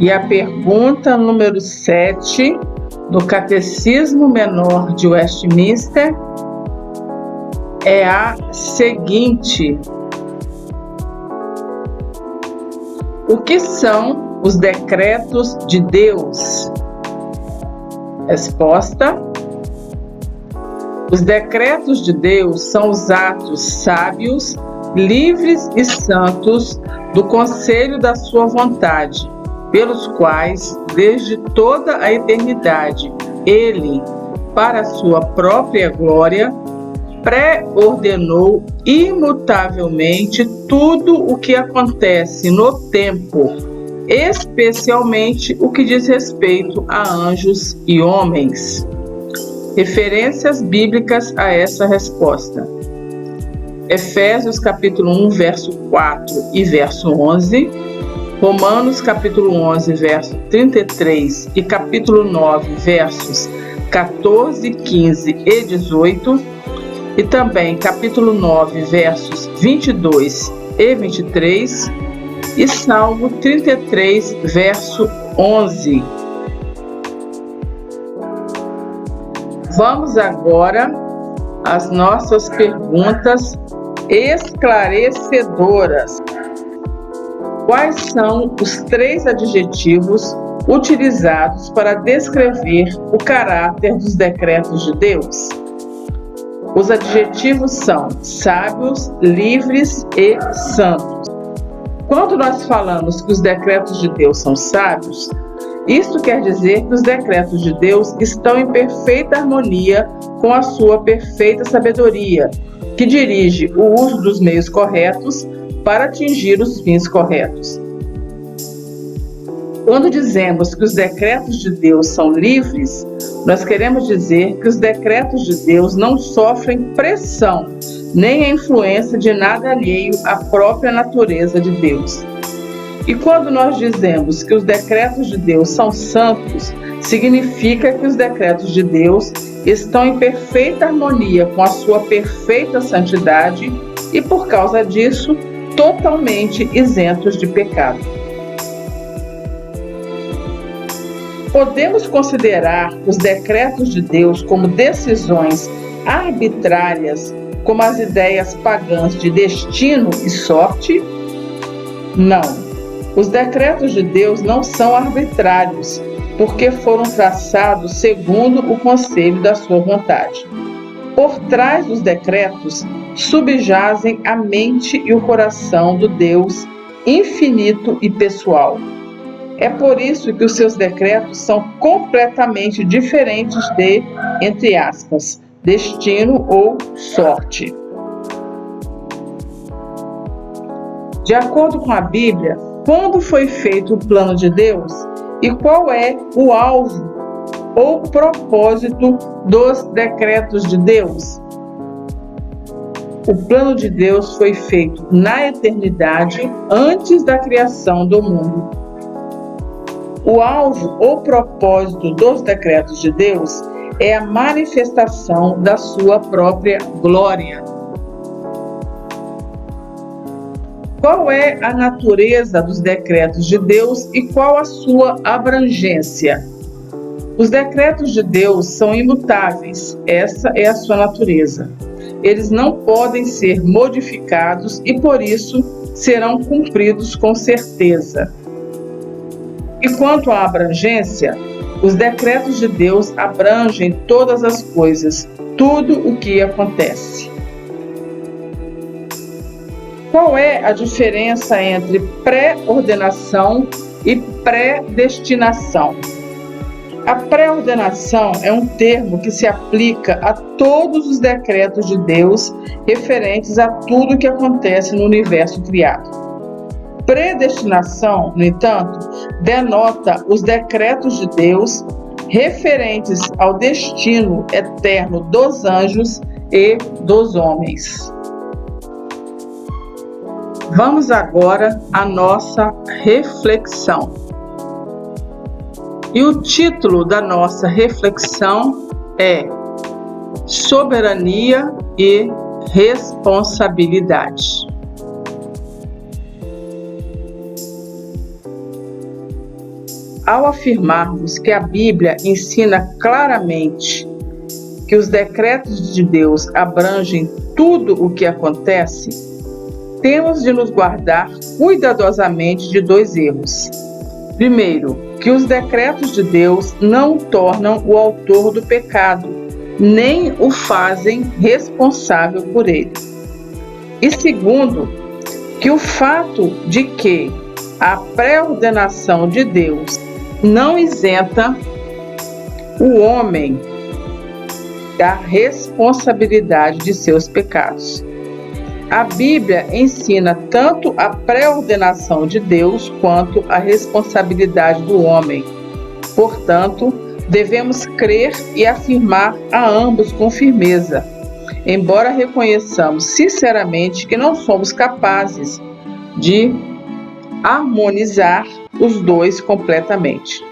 E a pergunta número 7 do Catecismo Menor de Westminster é a seguinte: o que são os decretos de Deus? Resposta: os decretos de Deus são os atos sábios, livres e santos do conselho da sua vontade, pelos quais, desde toda a eternidade, Ele, para a sua própria glória, pré-ordenou imutavelmente tudo o que acontece no tempo, especialmente o que diz respeito a anjos e homens. Referências bíblicas a essa resposta: Efésios capítulo 1, verso 4 e verso 11, Romanos capítulo 11, verso 33 e capítulo 9, versos 14, 15 e 18, e também capítulo 9, versos 22 e 23, e Salmo 33, verso 11. Vamos agora às nossas perguntas esclarecedoras. Quais são os 3 adjetivos utilizados para descrever o caráter dos decretos de Deus? Os adjetivos são sábios, livres e santos. Quando nós falamos que os decretos de Deus são sábios, isto quer dizer que os decretos de Deus estão em perfeita harmonia com a sua perfeita sabedoria, que dirige o uso dos meios corretos para atingir os fins corretos. Quando dizemos que os decretos de Deus são livres, nós queremos dizer que os decretos de Deus não sofrem pressão, nem a influência de nada alheio à própria natureza de Deus. E quando nós dizemos que os decretos de Deus são santos, significa que os decretos de Deus estão em perfeita harmonia com a sua perfeita santidade e, por causa disso, totalmente isentos de pecado. Podemos considerar os decretos de Deus como decisões arbitrárias, como as ideias pagãs de destino e sorte? Não. Os decretos de Deus não são arbitrários, porque foram traçados segundo o conselho da sua vontade. Por trás dos decretos subjazem a mente e o coração do Deus infinito e pessoal. É por isso que os seus decretos são completamente diferentes de, entre aspas, destino ou sorte. De acordo com a Bíblia, quando foi feito o plano de Deus e qual é o alvo ou propósito dos decretos de Deus? O plano de Deus foi feito na eternidade, antes da criação do mundo. O alvo ou propósito dos decretos de Deus é a manifestação da sua própria glória. Qual é a natureza dos decretos de Deus e qual a sua abrangência? Os decretos de Deus são imutáveis, essa é a sua natureza. Eles não podem ser modificados e, por isso, serão cumpridos com certeza. E quanto à abrangência, os decretos de Deus abrangem todas as coisas, tudo o que acontece. Qual é a diferença entre pré-ordenação e predestinação? A pré-ordenação é um termo que se aplica a todos os decretos de Deus referentes a tudo que acontece no universo criado. Predestinação, no entanto, denota os decretos de Deus referentes ao destino eterno dos anjos e dos homens. Vamos agora à nossa reflexão. E o título da nossa reflexão é Soberania e Responsabilidade. Ao afirmarmos que a Bíblia ensina claramente que os decretos de Deus abrangem tudo o que acontece, temos de nos guardar cuidadosamente de dois erros. Primeiro, que os decretos de Deus não tornam o autor do pecado, nem o fazem responsável por ele. E segundo, que o fato de que a pré-ordenação de Deus não isenta o homem da responsabilidade de seus pecados. A Bíblia ensina tanto a pré-ordenação de Deus quanto a responsabilidade do homem. Portanto, devemos crer e afirmar a ambos com firmeza, embora reconheçamos sinceramente que não somos capazes de harmonizar os dois completamente.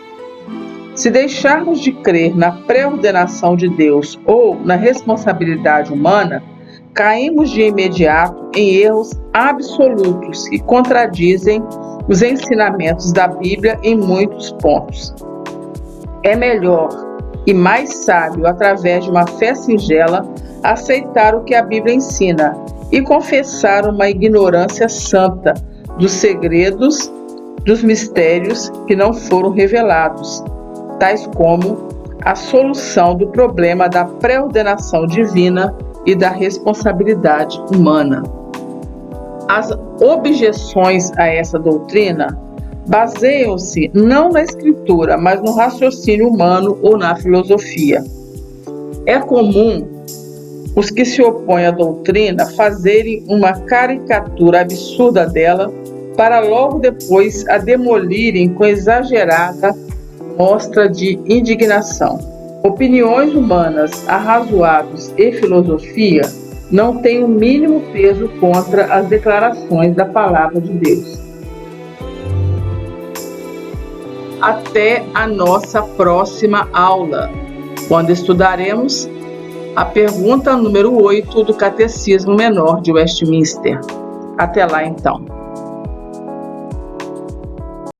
Se deixarmos de crer na pré-ordenação de Deus ou na responsabilidade humana, caímos de imediato em erros absolutos que contradizem os ensinamentos da Bíblia em muitos pontos. É melhor e mais sábio, através de uma fé singela, aceitar o que a Bíblia ensina e confessar uma ignorância santa dos segredos, dos mistérios que não foram revelados, tais como a solução do problema da pré-ordenação divina e da responsabilidade humana. As objeções a essa doutrina baseiam-se não na escritura, mas no raciocínio humano ou na filosofia. É comum os que se opõem à doutrina fazerem uma caricatura absurda dela para logo depois a demolirem com exagerada mostra de indignação. Opiniões humanas, arrazoados e filosofia não têm o mínimo peso contra as declarações da palavra de Deus. Até a nossa próxima aula, quando estudaremos a pergunta número 8 do Catecismo Menor de Westminster. Até lá, então.